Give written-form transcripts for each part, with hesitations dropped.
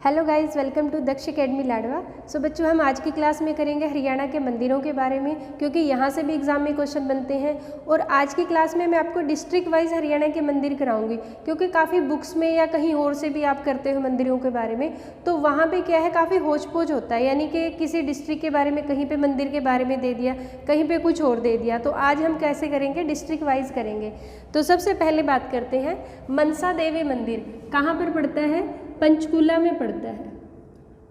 Hello guys, welcome to Daksh academy Ladwa. So बच्चों, हम आज की क्लास में करेंगे हरियाणा के मंदिरों के बारे में, क्योंकि यहाँ से भी एग्जाम में क्वेश्चन बनते हैं। और आज की क्लास में मैं आपको डिस्ट्रिक्ट वाइज हरियाणा के मंदिर कराऊंगी, क्योंकि काफ़ी बुक्स में या कहीं और से भी आप करते हो मंदिरों के बारे में, तो वहाँ पे क्या है, काफ़ी होच पोच होता है। यानी कि किसी डिस्ट्रिक्ट के बारे में कहीं पर मंदिर के बारे में दे दिया, कहीं पर कुछ और दे दिया। तो आज हम कैसे करेंगे, डिस्ट्रिक्ट वाइज करेंगे। तो सबसे पहले बात करते हैं मनसा देवी मंदिर कहाँ पर पड़ता है। पंचकूला में पड़ता है।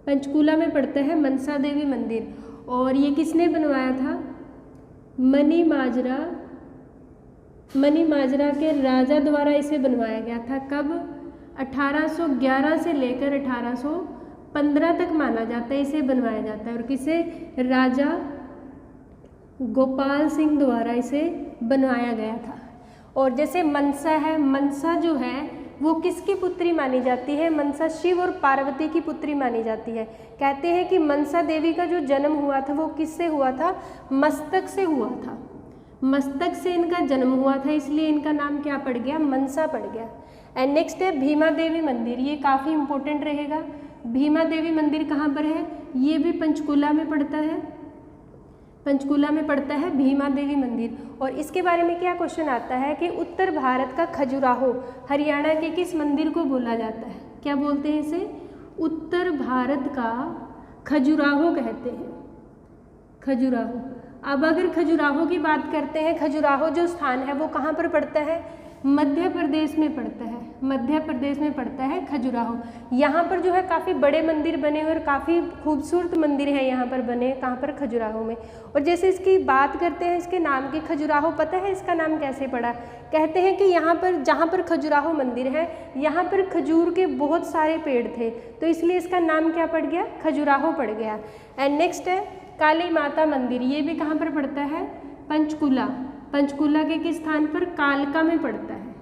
पंचकूला में पड़ता है मनसा देवी मंदिर। और ये किसने बनवाया था? मनी माजरा के राजा द्वारा इसे बनवाया गया था। कब? 1811 से लेकर 1815 तक माना जाता है इसे बनवाया जाता है। और किसे? राजा गोपाल सिंह द्वारा इसे बनवाया गया था। और जैसे मनसा है, मनसा जो है वो किसकी पुत्री मानी जाती है? मनसा शिव और पार्वती की पुत्री मानी जाती है। कहते हैं कि मनसा देवी का जो जन्म हुआ था वो किससे हुआ था? मस्तक से हुआ था। मस्तक से इनका जन्म हुआ था, इसलिए इनका नाम क्या पड़ गया? मनसा पड़ गया। एंड नेक्स्ट है भीमा देवी मंदिर। ये काफ़ी इंपॉर्टेंट रहेगा। भीमा देवी मंदिर कहाँ पर है? ये भी पंचकूला में पड़ता है। पंचकूला में पड़ता है भीमा देवी मंदिर। और इसके बारे में क्या क्वेश्चन आता है कि उत्तर भारत का खजुराहो हरियाणा के किस मंदिर को बोला जाता है? क्या बोलते हैं इसे? उत्तर भारत का खजुराहो कहते हैं। खजुराहो। अब अगर खजुराहो की बात करते हैं, खजुराहो जो स्थान है वो कहाँ पर पड़ता है? मध्य प्रदेश में पड़ता है। मध्य प्रदेश में पड़ता है खजुराहो। यहाँ पर जो है काफ़ी बड़े मंदिर बने हुए और काफ़ी खूबसूरत मंदिर है यहाँ पर बने। कहाँ पर? खजुराहो में। और जैसे इसकी बात करते हैं इसके नाम की, खजुराहो, पता है इसका नाम कैसे पड़ा? कहते हैं कि यहाँ पर जहाँ पर खजुराहो मंदिर है, यहाँ पर खजूर के बहुत सारे पेड़ थे, तो इसलिए इसका नाम क्या पड़ गया? खजुराहो पड़ गया। एंड नेक्स्ट है काली माता मंदिर। ये भी कहाँ पर पड़ता है? पंचकूला। पंचकूला के किस स्थान पर? कालका में पड़ता है।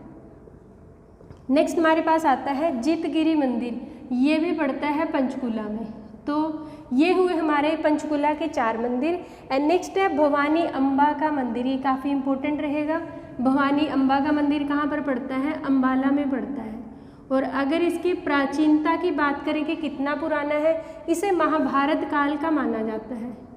नेक्स्ट हमारे पास आता है जितगिरी मंदिर। ये भी पड़ता है पंचकूला में। तो ये हुए हमारे पंचकूला के 4 मंदिर। एंड नेक्स्ट है भवानी अम्बा का मंदिर। ये काफ़ी इंपॉर्टेंट रहेगा। भवानी अम्बा का मंदिर कहाँ पर पड़ता है? अम्बाला में पड़ता है। और अगर इसकी प्राचीनता की बात करें कि कितना पुराना है, इसे महाभारत काल का माना जाता है।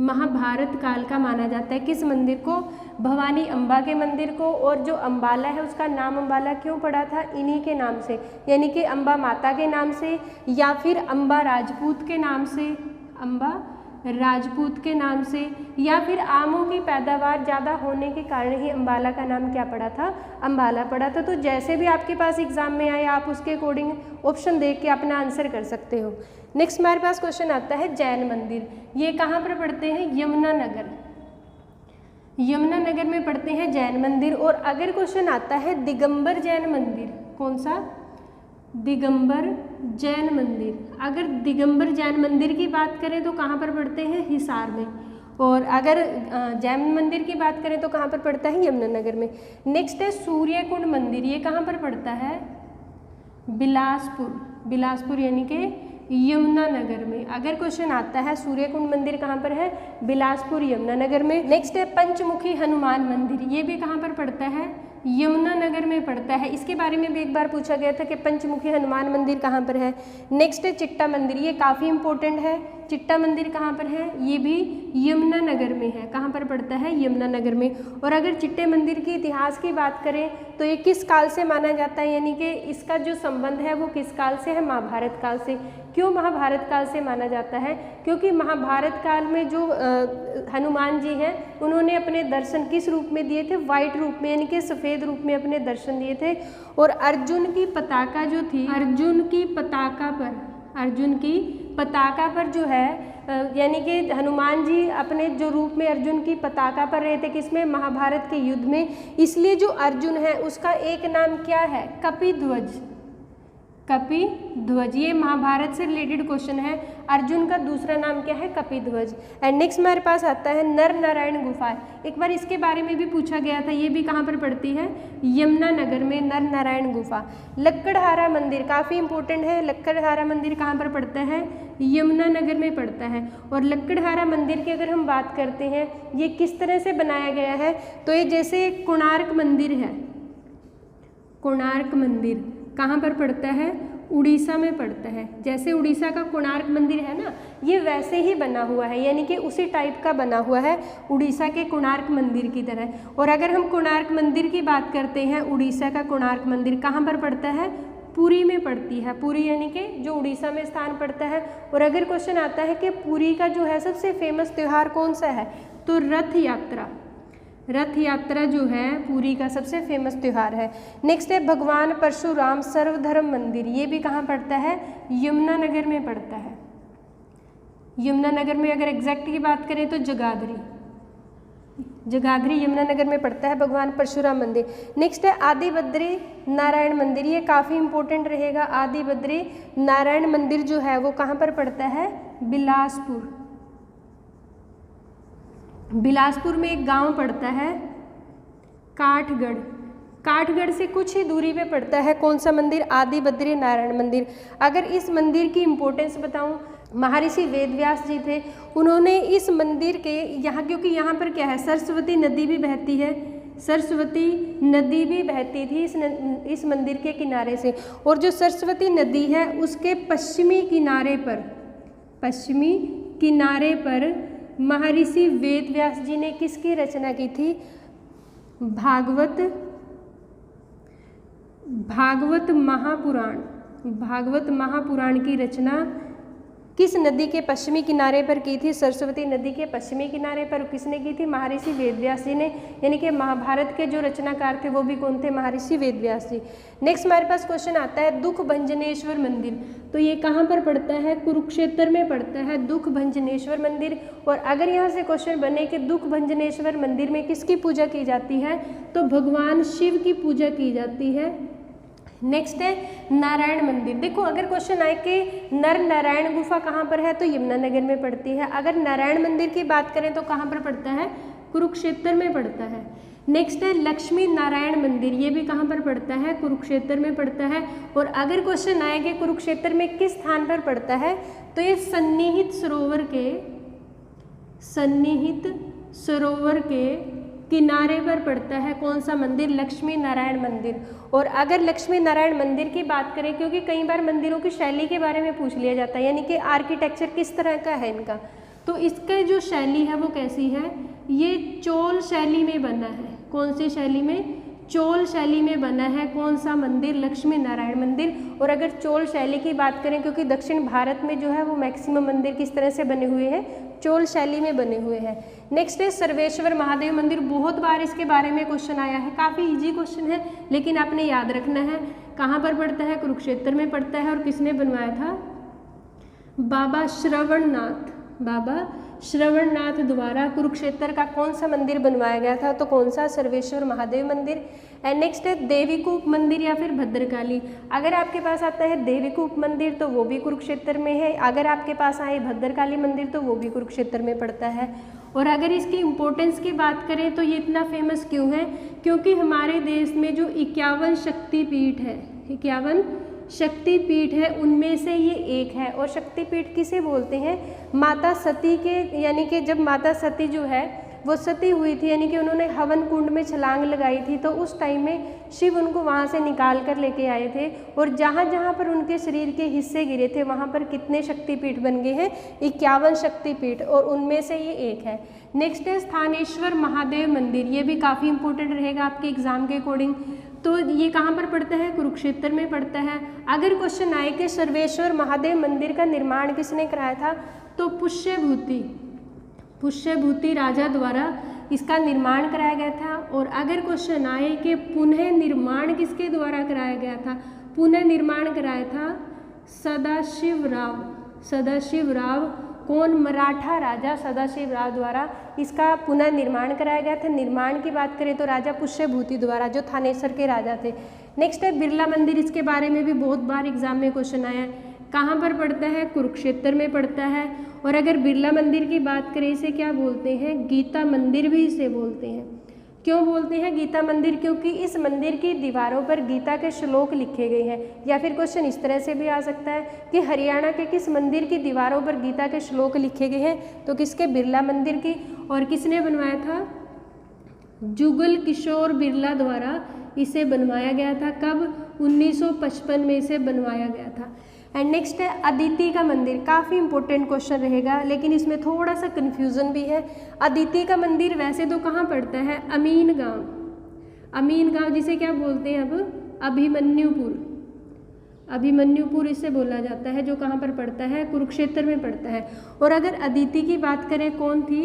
महाभारत काल का माना जाता है। किस मंदिर को? भवानी अम्बा के मंदिर को। और जो अम्बाला है उसका नाम अम्बाला क्यों पड़ा था? इन्हीं के नाम से, यानी कि अम्बा माता के नाम से, या फिर अम्बा राजपूत के नाम से, अम्बा राजपूत के नाम से, या फिर आमों की पैदावार ज़्यादा होने के कारण ही अम्बाला का नाम क्या पड़ा था? अम्बाला पड़ा था। तो जैसे भी आपके पास एग्जाम में आए, आप उसके अकॉर्डिंग ऑप्शन देख के अपना आंसर कर सकते हो। नेक्स्ट हमारे पास क्वेश्चन आता है जैन मंदिर। ये कहाँ पर पड़ते हैं? यमुनानगर। यमुनानगर में पड़ते हैं जैन मंदिर। और अगर क्वेश्चन आता है दिगंबर जैन मंदिर, कौन सा? दिगंबर जैन मंदिर। अगर दिगंबर जैन मंदिर की बात करें तो कहाँ पर पड़ते हैं? हिसार में। और अगर जैन मंदिर की बात करें तो कहाँ पर पड़ता है? यमुनानगर में। नेक्स्ट है सूर्यकुंड मंदिर। ये कहाँ पर पड़ता है? बिलासपुर। बिलासपुर यानी कि यमुनानगर में। अगर क्वेश्चन आता है सूर्यकुंड मंदिर कहाँ पर है? बिलासपुर, यमुनानगर में। नेक्स्ट है पंचमुखी हनुमान मंदिर। ये भी कहाँ पर पड़ता है? यमुनानगर में पड़ता है। इसके बारे में भी एक बार पूछा गया था कि पंचमुखी हनुमान मंदिर कहाँ पर है। नेक्स्ट है चिट्टा मंदिर। ये काफ़ी इंपॉर्टेंट है। चिट्टा मंदिर कहाँ पर है? ये भी यमुनानगर में है। कहाँ पर पड़ता है? यमुनानगर में। और अगर चिट्टे मंदिर की इतिहास की बात करें तो ये किस काल से माना जाता है, यानी कि इसका जो संबंध है वो किस काल से है? महाभारत काल से। क्यों महाभारत काल से माना जाता है? क्योंकि महाभारत काल में जो हनुमान जी हैं उन्होंने अपने दर्शन किस रूप में दिए थे? वाइट रूप में, यानी कि सफ़ेद रूप में अपने दर्शन दिए थे। और अर्जुन की पताका जो थी, अर्जुन की पताका पर जो है, यानी कि हनुमान जी अपने जो रूप में अर्जुन की पताका पर रहे थे, किसमें? महाभारत के युद्ध में। इसलिए जो अर्जुन है उसका एक नाम क्या है? कपिध्वज। कपिध्वज। ये महाभारत से रिलेटेड क्वेश्चन है। अर्जुन का दूसरा नाम क्या है? कपिध्वज। एंड नेक्स्ट हमारे पास आता है नर नारायण गुफा। एक बार इसके बारे में भी पूछा गया था। ये भी कहाँ पर पड़ती है? यमुनानगर में नर नारायण गुफा। लक्कड़हारा मंदिर काफ़ी इंपॉर्टेंट है। लक्कड़हारा मंदिर कहाँ पर पड़ता है? यमुनानगर में पड़ता है। और लक्कड़हारा मंदिर की अगर हम बात करते हैं, ये किस तरह से बनाया गया है, तो ये जैसे कोणार्क मंदिर है। कोणार्क मंदिर कहाँ पर पड़ता है? उड़ीसा में पड़ता है। जैसे उड़ीसा का कोणार्क मंदिर है ना, ये वैसे ही बना हुआ है, यानी कि उसी टाइप का बना हुआ है उड़ीसा के कोणार्क मंदिर की तरह। और अगर हम कोणार्क मंदिर की बात करते हैं, उड़ीसा का कोणार्क मंदिर कहाँ पर पड़ता है? पुरी में पड़ती है। पुरी यानी कि जो उड़ीसा में स्थान पड़ता है। और अगर क्वेश्चन आता है कि पुरी का जो है सबसे फेमस त्यौहार कौन सा है, तो रथ यात्रा। रथ यात्रा जो है पुरी का सबसे फेमस त्यौहार है। नेक्स्ट है भगवान परशुराम सर्वधर्म मंदिर, ये भी कहाँ पड़ता है? यमुनानगर में पड़ता है। यमुनानगर में अगर एग्जैक्ट की बात करें तो जगाधरी, जगाधरी यमुनानगर में पड़ता है भगवान परशुराम मंदिर। नेक्स्ट है आदि बद्री नारायण मंदिर, ये काफ़ी इंपॉर्टेंट रहेगा। आदि बद्री नारायण मंदिर जो है वो कहाँ पर पड़ता है? बिलासपुर। बिलासपुर में एक गांव पड़ता है काठगढ़। काठगढ़ से कुछ ही दूरी पे पड़ता है कौन सा मंदिर? आदि बद्री नारायण मंदिर। अगर इस मंदिर की इम्पोर्टेंस बताऊं, महर्षि वेदव्यास जी थे, उन्होंने इस मंदिर के यहाँ, क्योंकि यहाँ पर क्या है, सरस्वती नदी भी बहती है, सरस्वती नदी भी बहती थी इस मंदिर के किनारे से। और जो सरस्वती नदी है उसके पश्चिमी किनारे पर महर्षि वेदव्यास जी ने किसकी रचना की थी? भागवत महापुराण की रचना किस नदी के पश्चिमी किनारे पर की थी? सरस्वती नदी के पश्चिमी किनारे पर। किसने की थी? महर्षि वेदव्यास जी ने, यानी कि महाभारत के जो रचनाकार थे वो भी कौन थे? महर्षि वेदव्यास जी। नेक्स्ट हमारे पास क्वेश्चन आता है दुख भंजनेश्वर मंदिर, तो ये कहाँ पर पड़ता है? कुरुक्षेत्र में पड़ता है दुख भंजनेश्वर मंदिर। और अगर यहाँ से क्वेश्चन बने कि दुख भंजनेश्वर मंदिर में किसकी पूजा की जाती है, तो भगवान शिव की पूजा की जाती है। नेक्स्ट है नारायण मंदिर। देखो अगर क्वेश्चन आए कि नर नारायण गुफा कहाँ पर है, तो यमुनानगर में पड़ती है। अगर नारायण मंदिर की बात करें तो कहाँ पर पड़ता है? कुरुक्षेत्र में पड़ता है। नेक्स्ट है लक्ष्मी नारायण मंदिर, ये भी कहाँ पर पड़ता है? कुरुक्षेत्र में पड़ता है। और अगर क्वेश्चन आए कि कुरुक्षेत्र में किस स्थान पर पड़ता है, तो ये सन्निहित सरोवर के किनारे पर पड़ता है कौन सा मंदिर? लक्ष्मी नारायण मंदिर। और अगर लक्ष्मी नारायण मंदिर की बात करें, क्योंकि कई बार मंदिरों की शैली के बारे में पूछ लिया जाता है, यानी कि आर्किटेक्चर किस तरह का है इनका, तो इसका जो शैली है वो कैसी है? ये चोल शैली में बना है। कौन सी शैली में? चोल शैली में बना है कौन सा मंदिर? लक्ष्मी नारायण मंदिर। और अगर चोल शैली की बात करें, क्योंकि दक्षिण भारत में जो है वो मैक्सिमम मंदिर किस तरह से बने हुए हैं? चोल शैली में बने हुए हैं। नेक्स्ट है सर्वेश्वर महादेव मंदिर, बहुत बार इसके बारे में क्वेश्चन आया है, काफ़ी इजी क्वेश्चन है लेकिन आपने याद रखना है। कहाँ पर पड़ता है? कुरुक्षेत्र में पड़ता है। और किसने बनवाया था? बाबा श्रवणनाथ द्वारा कुरुक्षेत्र का कौन सा मंदिर बनवाया गया था? तो कौन सा? सर्वेश्वर महादेव मंदिर। एंड नेक्स्ट है देवीकूप मंदिर या फिर भद्रकाली। अगर आपके पास आता है देवीकूप मंदिर तो वो भी कुरुक्षेत्र में है। अगर आपके पास आए भद्रकाली मंदिर तो वो भी कुरुक्षेत्र में पड़ता है। और अगर इसकी इम्पोर्टेंस की बात करें तो ये इतना फेमस क्यों है? क्योंकि हमारे देश में जो 51 शक्तिपीठ है, 51 शक्तिपीठ है, उनमें से ये एक है। और शक्तिपीठ किसे बोलते हैं? माता सती के, यानी कि जब माता सती जो है वो सती हुई थी, यानी कि उन्होंने हवन कुंड में छलांग लगाई थी, तो उस टाइम में शिव उनको वहाँ से निकाल कर लेके आए थे। और जहाँ जहाँ पर उनके शरीर के हिस्से गिरे थे वहाँ पर कितने शक्तिपीठ बन गए हैं? 51 शक्तिपीठ, और उनमें से ये एक है। नेक्स्ट है स्थानेश्वर महादेव मंदिर, ये भी काफ़ी इंपॉर्टेंट रहेगा आपके एग्जाम के अकॉर्डिंग। तो ये कहाँ पर पड़ता है? कुरुक्षेत्र में पड़ता है। अगर क्वेश्चन आए कि सर्वेश्वर महादेव मंदिर का निर्माण किसने कराया था, तो पुष्यभूति राजा द्वारा इसका निर्माण कराया गया था। और अगर क्वेश्चन आए कि पुनः निर्माण किसके द्वारा कराया गया था, पुनः निर्माण कराया था सदाशिव राव। कौन? मराठा राजा सदाशिव राव द्वारा इसका पुनः निर्माण कराया गया था। निर्माण की बात करें तो राजा पुष्यभूति द्वारा, जो थानेसर के राजा थे। नेक्स्ट है बिरला मंदिर, इसके बारे में भी बहुत बार एग्जाम में क्वेश्चन आया है। कहाँ पर पड़ता है? कुरुक्षेत्र में पड़ता है। और अगर बिरला मंदिर की बात करें, इसे क्या बोलते हैं? गीता मंदिर भी इसे बोलते हैं। क्यों बोलते हैं गीता मंदिर? क्योंकि इस मंदिर की दीवारों पर गीता के श्लोक लिखे गए हैं। या फिर क्वेश्चन इस तरह से भी आ सकता है कि हरियाणा के किस मंदिर की दीवारों पर गीता के श्लोक लिखे गए हैं, तो किसके? बिरला मंदिर की। और किसने बनवाया था? जुगल किशोर बिरला द्वारा इसे बनवाया गया था। कब? 1955 में इसे बनवाया गया था। एंड नेक्स्ट है अदिति का मंदिर। काफ़ी इंपॉर्टेंट क्वेश्चन रहेगा, लेकिन इसमें थोड़ा सा कन्फ्यूज़न भी है। अदिति का मंदिर वैसे तो कहाँ पड़ता है? अमीन गांव। अमीन गांव जिसे क्या बोलते हैं अब? अभिमन्युपुर। अभिमन्युपुर इसे बोला जाता है, जो कहाँ पर पड़ता है? कुरुक्षेत्र में पड़ता है। और अगर अदिति की बात करें, कौन थी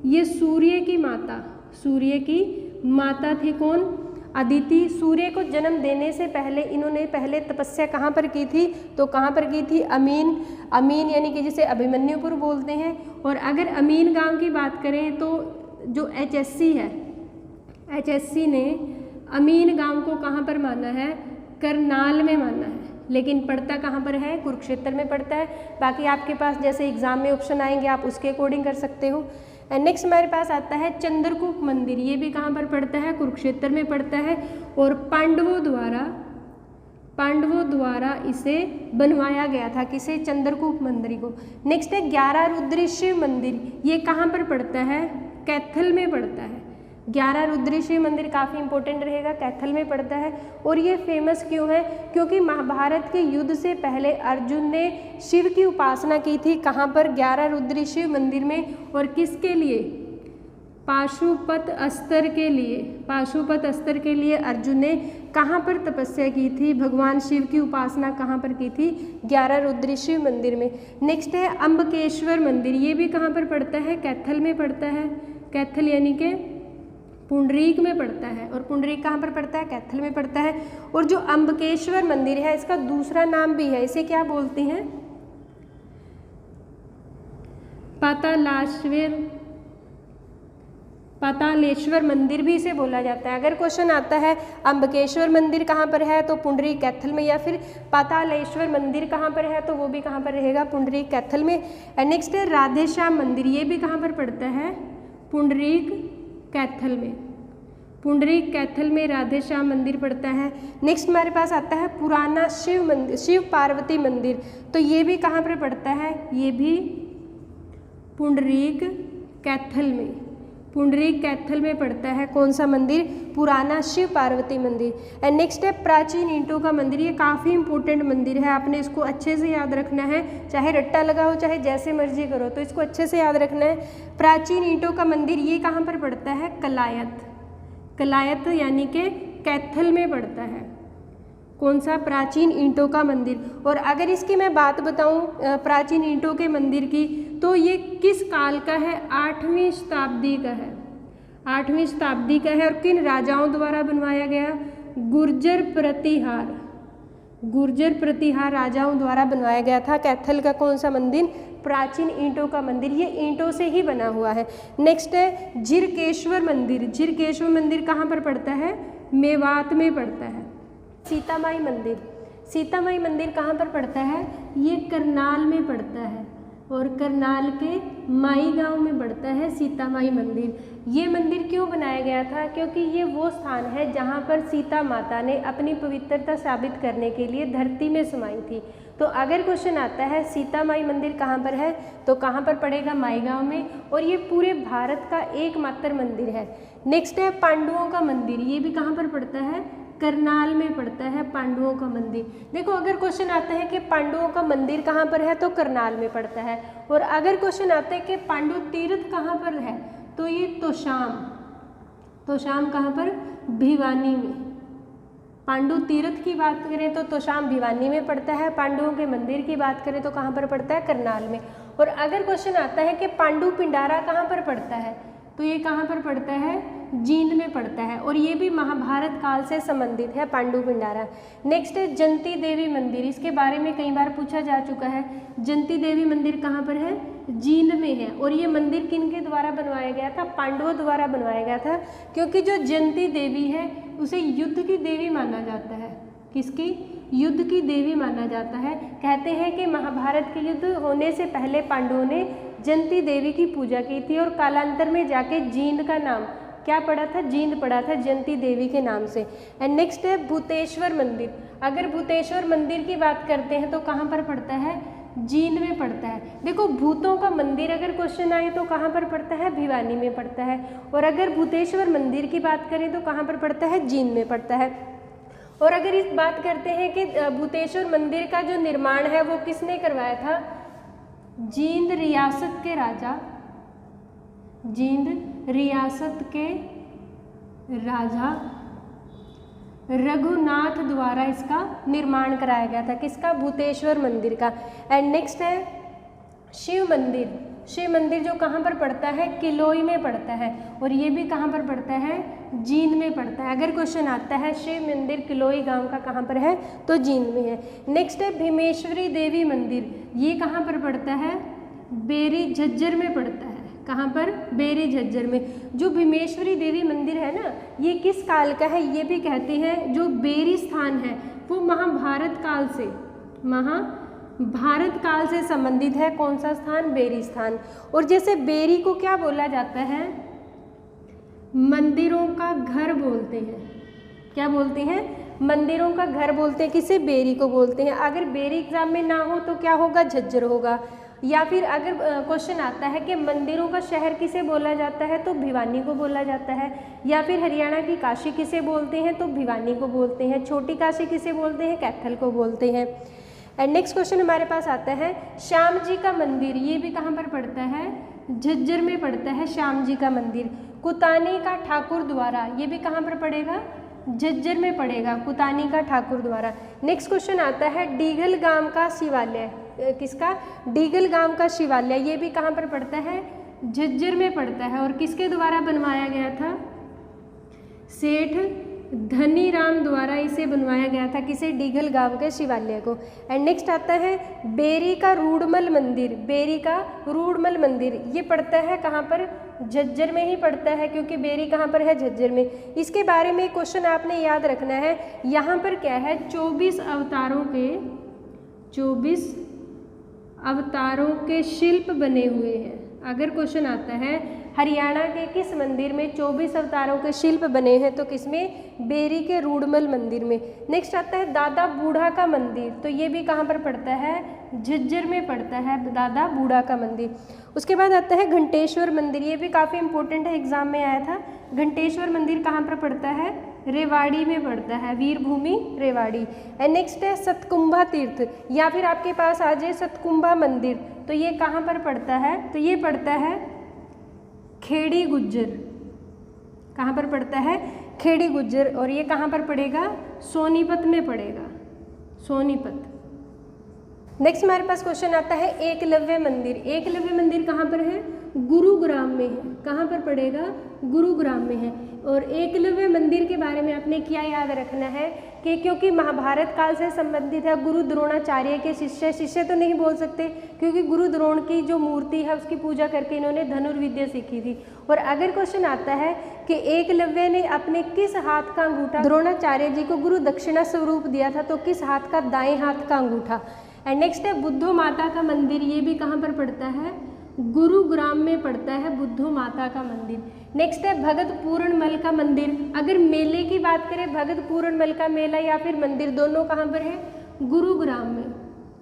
ये? सूर्य की माता। सूर्य की माता थी कौन? अदिति। सूर्य को जन्म देने से पहले इन्होंने पहले तपस्या कहाँ पर की थी? तो कहाँ पर की थी? अमीन। अमीन यानी कि जिसे अभिमन्युपुर बोलते हैं। और अगर अमीन गांव की बात करें तो जो HSC है, HSC ने अमीन गांव को कहाँ पर माना है? करनाल में माना है, लेकिन पड़ता कहाँ पर है? कुरुक्षेत्र में पड़ता है। बाकी आपके पास जैसे एग्जाम में ऑप्शन आएंगे आप उसके अकॉर्डिंग कर सकते हो। एंड नेक्स्ट हमारे पास आता है चंद्रकूप मंदिर। ये भी कहाँ पर पड़ता है? कुरुक्षेत्र में पड़ता है। और पांडवों द्वारा इसे बनवाया गया था। किसे? चंद्रकूप मंदिर को। नेक्स्ट है 11 रुद्री शिव मंदिर। ये कहाँ पर पड़ता है? कैथल में पड़ता है। 11 रुद्री शिव मंदिर काफ़ी इंपॉर्टेंट रहेगा, कैथल में पड़ता है। और ये फेमस क्यों है? क्योंकि महाभारत के युद्ध से पहले अर्जुन ने शिव की उपासना की थी। कहाँ पर? 11 रुद्री शिव मंदिर में। और किसके लिए? पाशुपत अस्त्र के लिए। पाशुपत अस्त्र के लिए अर्जुन ने कहाँ पर तपस्या की थी? भगवान शिव की उपासना कहाँ पर की थी? 11 रुद्री शिव मंदिर में। नेक्स्ट है अम्बकेश्वर मंदिर। ये भी कहाँ पर पड़ता है? कैथल में पड़ता है। कैथल यानी कि पुंडरीक में पड़ता है। और पुंडरीक कहाँ पर पड़ता है? कैथल में पड़ता है। और जो अम्बकेश्वर मंदिर है इसका दूसरा नाम भी है, इसे क्या बोलते हैं? पातालेश्वर मंदिर भी इसे बोला जाता है। अगर क्वेश्चन आता है अम्बकेश्वर मंदिर कहाँ पर है तो पुंडरीक कैथल में, या फिर पातालेश्वर मंदिर कहाँ पर है तो वो भी कहाँ पर रहेगा? पुंडरीक कैथल में। एंड नेक्स्ट है राधे श्याम मंदिर। ये भी कहाँ पर पड़ता है? पुंडरीक कैथल में। पुंडरीक कैथल में राधे श्याम मंदिर पड़ता है। नेक्स्ट हमारे पास आता है पुराना शिव मंदिर, शिव पार्वती मंदिर। तो ये भी कहाँ पर पड़ता है? ये भी पुंडरीक कैथल में। पुंडरीक कैथल में पड़ता है। कौन सा मंदिर? पुराना शिव पार्वती मंदिर। एंड नेक्स्ट है प्राचीन ईंटों का मंदिर। ये काफ़ी इंपॉर्टेंट मंदिर है, आपने इसको अच्छे से याद रखना है, चाहे रट्टा लगाओ चाहे जैसे मर्जी करो, तो इसको अच्छे से याद रखना है। प्राचीन ईंटों का मंदिर ये कहाँ पर पड़ता है? कलायत। कलायत यानी कि कैथल में पड़ता है। कौन सा? प्राचीन ईंटों का मंदिर। और अगर इसकी मैं बात बताऊं प्राचीन ईंटों के मंदिर की, तो ये किस काल का है? 8वीं शताब्दी का है। 8वीं शताब्दी का है। और किन राजाओं द्वारा बनवाया गया? गुर्जर प्रतिहार। गुर्जर प्रतिहार राजाओं द्वारा बनवाया गया था। कैथल का कौन सा मंदिर? प्राचीन ईंटों का मंदिर। ये ईंटों से ही बना हुआ है। नेक्स्ट है झिरकेश्वर मंदिर। झिरकेश्वर मंदिर कहाँ पर पड़ता है? मेवात में पड़ता है। सीतामाई मंदिर। सीतामाई मंदिर कहाँ पर पड़ता है? ये करनाल में पड़ता है। और करनाल के माई गांव में पड़ता है सीतामाई मंदिर। ये मंदिर क्यों बनाया गया था? क्योंकि ये वो स्थान है जहाँ पर सीता माता ने अपनी पवित्रता साबित करने के लिए धरती में समाई थी। तो अगर क्वेश्चन आता है सीतामाई मंदिर कहाँ पर है तो कहाँ पर पड़ेगा? माई गांव में। और ये पूरे भारत का एकमात्र मंदिर है। नेक्स्ट है पांडवों का मंदिर। ये भी कहाँ पर पड़ता है? करनाल में पड़ता है पांडवों का मंदिर। देखो अगर क्वेश्चन आता है कि पांडवों का मंदिर कहाँ पर है तो करनाल में पड़ता है। और अगर क्वेश्चन आता है कि पांडु तीर्थ कहाँ पर है तो ये तोशाम। तोशाम कहाँ पर? भिवानी में। पांडु तीर्थ की बात करें तो तोशाम भिवानी में पड़ता है। पांडवों के मंदिर की बात करें तो कहाँ पर पड़ता है? करनाल में। और अगर क्वेश्चन आता है कि पांडु पिंडारा कहाँ पर पड़ता है तो ये कहाँ पर पड़ता है? जींद में पड़ता है। और ये भी महाभारत काल से संबंधित है पांडु पिंडारा। नेक्स्ट है जंती देवी मंदिर। इसके बारे में कई बार पूछा जा चुका है। जंती देवी मंदिर कहाँ पर है? जींद में है। और ये मंदिर किन के द्वारा बनवाया गया था? पांडवों द्वारा बनवाया गया था। क्योंकि जो जंती देवी है उसे युद्ध की देवी माना जाता है। किसकी? युद्ध की देवी माना जाता है। कहते हैं कि महाभारत के युद्ध होने से पहले पांडवों ने जंती देवी की पूजा की थी और कालांतर में जाके जींद का नाम क्या पड़ा था? जींद पड़ा था जंती देवी के नाम से। एंड नेक्स्ट है भूतेश्वर मंदिर। अगर भूतेश्वर मंदिर की बात करते हैं तो कहाँ पर पड़ता है? जींद में पड़ता है। देखो भूतों का मंदिर अगर क्वेश्चन आए तो कहाँ पर पड़ता है, भिवानी में पड़ता है, और अगर भूतेश्वर मंदिर की बात करें तो कहाँ पर पड़ता है, जींद में पड़ता है। और अगर इस बात करते हैं कि भूतेश्वर मंदिर का जो निर्माण है वो किसने करवाया था, जींद रियासत के राजा, जींद रियासत के राजा रघुनाथ द्वारा इसका निर्माण कराया गया था। किसका, भूतेश्वर मंदिर का। एंड नेक्स्ट है शिव मंदिर। शिव मंदिर जो कहाँ पर पड़ता है, किलोई में पड़ता है, और ये भी कहाँ पर पड़ता है, जींद में पड़ता है। अगर क्वेश्चन आता है शिव मंदिर किलोई गांव का कहाँ पर है, तो जींद में है। नेक्स्ट है भीमेश्वरी देवी मंदिर, ये कहाँ पर पड़ता है, बेरी झज्जर में पड़ता है। कहाँ पर, बेरी झज्जर में। जो भीमेश्वरी देवी मंदिर है ना, ये किस काल का है, ये भी कहते हैं जो बेरी स्थान है वो महाभारत काल से, महाभारत काल से संबंधित है। कौन सा स्थान, बेरी स्थान। और जैसे बेरी को क्या बोला जाता है, मंदिरों का घर बोलते हैं। क्या बोलते हैं, मंदिरों का घर बोलते हैं। किसे, बेरी को बोलते हैं। अगर बेरी एग्जाम में ना हो तो क्या होगा, झज्जर होगा। या फिर अगर क्वेश्चन आता है कि मंदिरों का शहर किसे बोला जाता है, तो भिवानी को बोला जाता है। या फिर हरियाणा की काशी किसे बोलते हैं, तो भिवानी को बोलते हैं। छोटी काशी किसे बोलते हैं, कैथल को बोलते हैं। एंड नेक्स्ट क्वेश्चन हमारे पास आता है श्याम जी का मंदिर, ये भी कहाँ पर पड़ता है, झज्जर में पड़ता है श्याम जी का मंदिर। कुतानी का ठाकुर द्वारा, ये भी कहाँ पर पड़ेगा, झज्जर में पड़ेगा, कुतानी का ठाकुर द्वारा। नेक्स्ट क्वेश्चन आता है डीगल गांव का शिवालय, किसका, डीगल गांव का शिवालय, ये भी कहाँ पर पड़ता है, झज्जर में पड़ता है। और किसके द्वारा बनवाया गया था, सेठ धनीराम द्वारा इसे बनवाया गया था। किसे, डीगल गांव के शिवालय को। एंड नेक्स्ट आता है बेरी का रूडमल मंदिर, बेरी का रूडमल मंदिर, ये पड़ता है कहाँ पर, झज्जर में ही पड़ता है, क्योंकि बेरी कहाँ पर है, झज्जर में। इसके बारे में क्वेश्चन आपने याद रखना है, यहाँ पर क्या है, 24 अवतारों के शिल्प बने हुए हैं। अगर क्वेश्चन आता है हरियाणा के किस मंदिर में 24 अवतारों के शिल्प बने हैं, तो किसमें, बेरी के रूडमल मंदिर में। नेक्स्ट आता है दादा बूढ़ा का मंदिर, तो ये भी कहाँ पर पड़ता है, झज्जर में पड़ता है, दादा बूढ़ा का मंदिर। उसके बाद आता है घंटेश्वर मंदिर, ये भी काफ़ी इंपॉर्टेंट है, एग्जाम में आया था। घंटेश्वर मंदिर कहाँ पर पड़ता है, रेवाड़ी में पड़ता है, वीरभूमि रेवाड़ी। एंड नेक्स्ट है सतकुंभा तीर्थ, या फिर आपके पास आ जाए सतकुंभा मंदिर, तो ये कहाँ पर पड़ता है, तो ये पड़ता है खेड़ी गुज्जर। कहाँ पर पड़ता है, खेड़ी गुज्जर। और ये कहाँ पर पड़ेगा, सोनीपत में पड़ेगा, सोनीपत। नेक्स्ट हमारे पास क्वेश्चन आता है एकलव्य मंदिर। एकलव्य मंदिर कहाँ पर है, गुरुग्राम में है। कहाँ पर पड़ेगा, गुरुग्राम में है। और एकलव्य मंदिर के बारे में आपने क्या याद रखना है कि क्योंकि महाभारत काल से संबंधित है, गुरु द्रोणाचार्य के शिष्य, शिष्य तो नहीं बोल सकते क्योंकि गुरु द्रोण की जो मूर्ति है उसकी पूजा करके इन्होंने धनुर्विद्या सीखी थी। और अगर क्वेश्चन आता है कि एकलव्य ने अपने किस हाथ का अंगूठा द्रोणाचार्य जी को गुरु दक्षिणा स्वरूप दिया था, तो किस हाथ का, दाएं हाथ का अंगूठा। एंड नेक्स्ट है बुद्धो माता का मंदिर, ये भी कहाँ पर पड़ता है, गुरुग्राम में पड़ता है बुद्धो माता का मंदिर। नेक्स्ट है भगत पूर्णमल का मंदिर। अगर मेले की बात करें, भगत पूर्णमल का मेला या फिर मंदिर, दोनों कहाँ पर है, गुरुग्राम में,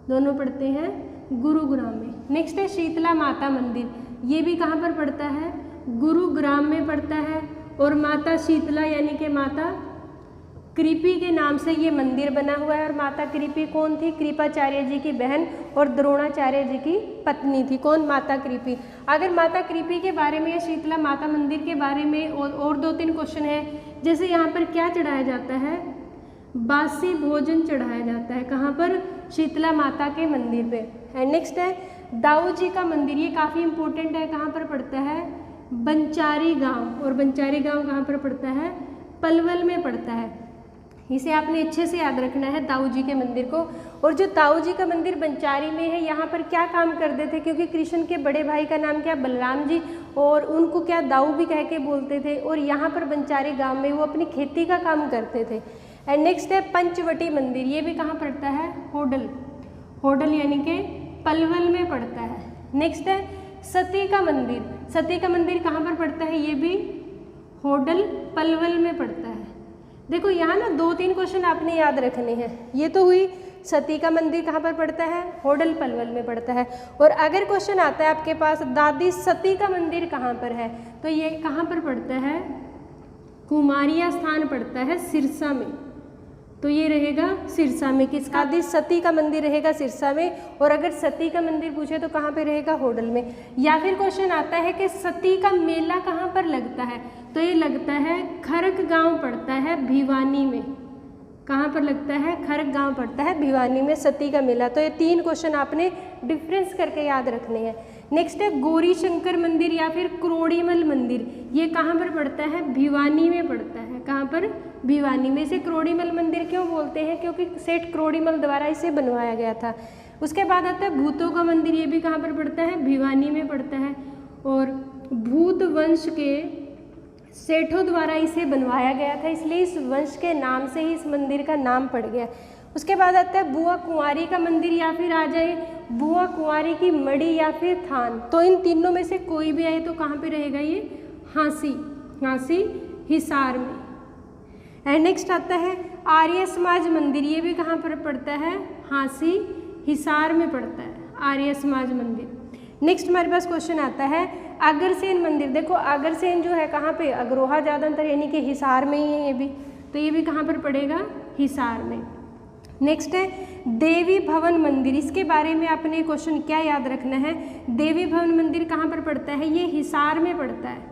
दोनों पड़ते हैं गुरुग्राम में। नेक्स्ट है शीतला माता मंदिर, ये भी कहाँ पर पड़ता है, गुरुग्राम में पड़ता है। और माता शीतला यानी कि माता कृपी के नाम से ये मंदिर बना हुआ है। और माता कृपी कौन थी, कृपाचार्य जी की बहन और द्रोणाचार्य जी की पत्नी थी। कौन, माता कृपी। अगर माता कृपी के बारे में या शीतला माता मंदिर के बारे में और 2-3 क्वेश्चन है, जैसे यहाँ पर क्या चढ़ाया जाता है, बासी भोजन चढ़ाया जाता है। कहाँ पर, शीतला माता के मंदिर पे। एंड नेक्स्ट है दाऊ जी का मंदिर, ये काफ़ी इंपॉर्टेंट है, कहाँ पर पड़ता है, बंचारी गाँव। और बंचारी गाँव कहाँ पर पड़ता है, पलवल में पड़ता है। इसे आपने अच्छे से याद रखना है, दाऊ जी के मंदिर को। और जो दाऊ जी का मंदिर बंचारी में है, यहाँ पर क्या काम करते थे, क्योंकि कृष्ण के बड़े भाई का नाम क्या, बलराम जी, और उनको क्या दाऊ भी कह के बोलते थे। और यहाँ पर बंचारी गांव में वो अपनी खेती का काम करते थे। एंड नेक्स्ट है पंचवटी मंदिर, ये भी कहाँ पड़ता है, होडल, होडल यानी कि पलवल में पड़ता है। नेक्स्ट है सती का मंदिर, सती का मंदिर कहाँ पर पड़ता है, ये भी होडल पलवल में पड़ता है। देखो यहाँ ना 2-3 क्वेश्चन आपने याद रखने हैं। ये तो हुई सती का मंदिर कहाँ पर पड़ता है? होडल पलवल में पड़ता है। और अगर क्वेश्चन आता है आपके पास दादी सती का मंदिर कहाँ पर है, तो ये कहाँ पर पड़ता है? कुमारिया स्थान पड़ता है सिरसा में। तो ये रहेगा सिरसा में। किसका? दादी सती का मंदिर रहेगा सिरसा में। और अगर सती का मंदिर पूछे तो कहाँ पे रहेगा? होडल में। या फिर क्वेश्चन आता है कि सती का मेला कहाँ पर लगता है, तो ये लगता है खरक गांव पड़ता है भिवानी में। कहाँ पर लगता है? खरक गांव पड़ता है भिवानी में सती का मेला। तो ये 3 क्वेश्चन आपने डिफरेंस करके याद रखने हैं। नेक्स्ट है गौरी शंकर मंदिर या फिर क्रोड़ीमल मंदिर, ये कहाँ पर पड़ता है? भिवानी में पड़ता है। कहाँ पर? भिवानी में। इसे क्रोड़ीमल मंदिर क्यों बोलते हैं? क्योंकि सेठ क्रोड़ीमल द्वारा इसे बनवाया गया था। उसके बाद आता है भूतों का मंदिर, ये भी कहाँ पर पड़ता है? भिवानी में पड़ता है। और भूत वंश के सेठों द्वारा इसे बनवाया गया था, इसलिए इस वंश के नाम से ही इस मंदिर का नाम पड़ गया। उसके बाद आता है बुआ कुंवारी का मंदिर या फिर आ जाए बुआ कुंवारी की मड़ी या फिर थान। तो इन तीनों में से कोई भी आए तो कहाँ पे रहेगा ये? हांसी हिसार में। एंड नेक्स्ट आता है आर्य समाज मंदिर, ये भी कहाँ पर पड़ता है? हांसी हिसार में पड़ता है आर्य समाज मंदिर। नेक्स्ट हमारे पास क्वेश्चन आता है अग्रसेन मंदिर। देखो अग्रसेन जो है कहाँ पे? अग्रोहा ज़्यादातर यानी कि हिसार में ही है ये भी। तो ये भी कहाँ पर पड़ेगा? हिसार में। नेक्स्ट है देवी भवन मंदिर, इसके बारे में आपने क्वेश्चन क्या याद रखना है? देवी भवन मंदिर कहाँ पर पड़ता है? ये हिसार में पड़ता है।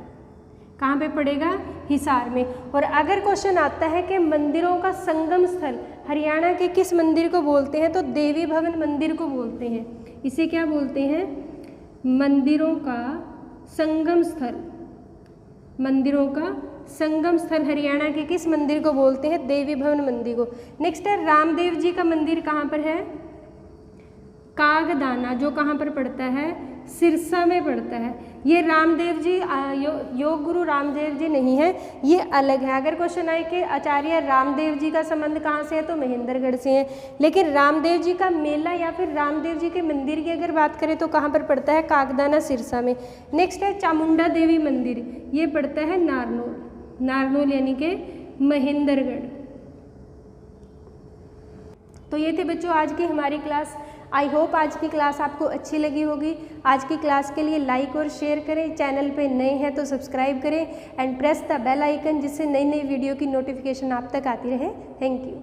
कहाँ पे पड़ेगा? हिसार में। और अगर क्वेश्चन आता है कि मंदिरों का संगम स्थल हरियाणा के किस मंदिर को बोलते हैं, तो देवी भवन मंदिर को बोलते हैं। इसे क्या बोलते हैं? मंदिरों का संगम स्थल। मंदिरों का संगम स्थल हरियाणा के किस मंदिर को बोलते हैं? देवी भवन मंदिर को। नेक्स्ट है रामदेव जी का मंदिर कहाँ पर है? कागदाना, जो कहाँ पर पड़ता है? सिरसा में पड़ता है। ये रामदेव जी योग गुरु रामदेव जी नहीं है, ये अलग है। अगर क्वेश्चन आए कि आचार्य रामदेव जी का संबंध कहाँ से है, तो महेंद्रगढ़ से है। लेकिन रामदेव जी का मेला या फिर रामदेव जी के मंदिर की अगर बात करें तो कहाँ पर पड़ता है? कागदाना सिरसा में। नेक्स्ट है चामुंडा देवी मंदिर, ये पड़ता है नारनौल यानी कि महेंद्रगढ़। तो ये थे बच्चों आज की हमारी क्लास। आई होप आज की क्लास आपको अच्छी लगी होगी। आज की क्लास के लिए लाइक और शेयर करें, चैनल पे नए हैं तो सब्सक्राइब करें and press the bell icon, जिससे नई नई वीडियो की नोटिफिकेशन आप तक आती रहे। Thank you.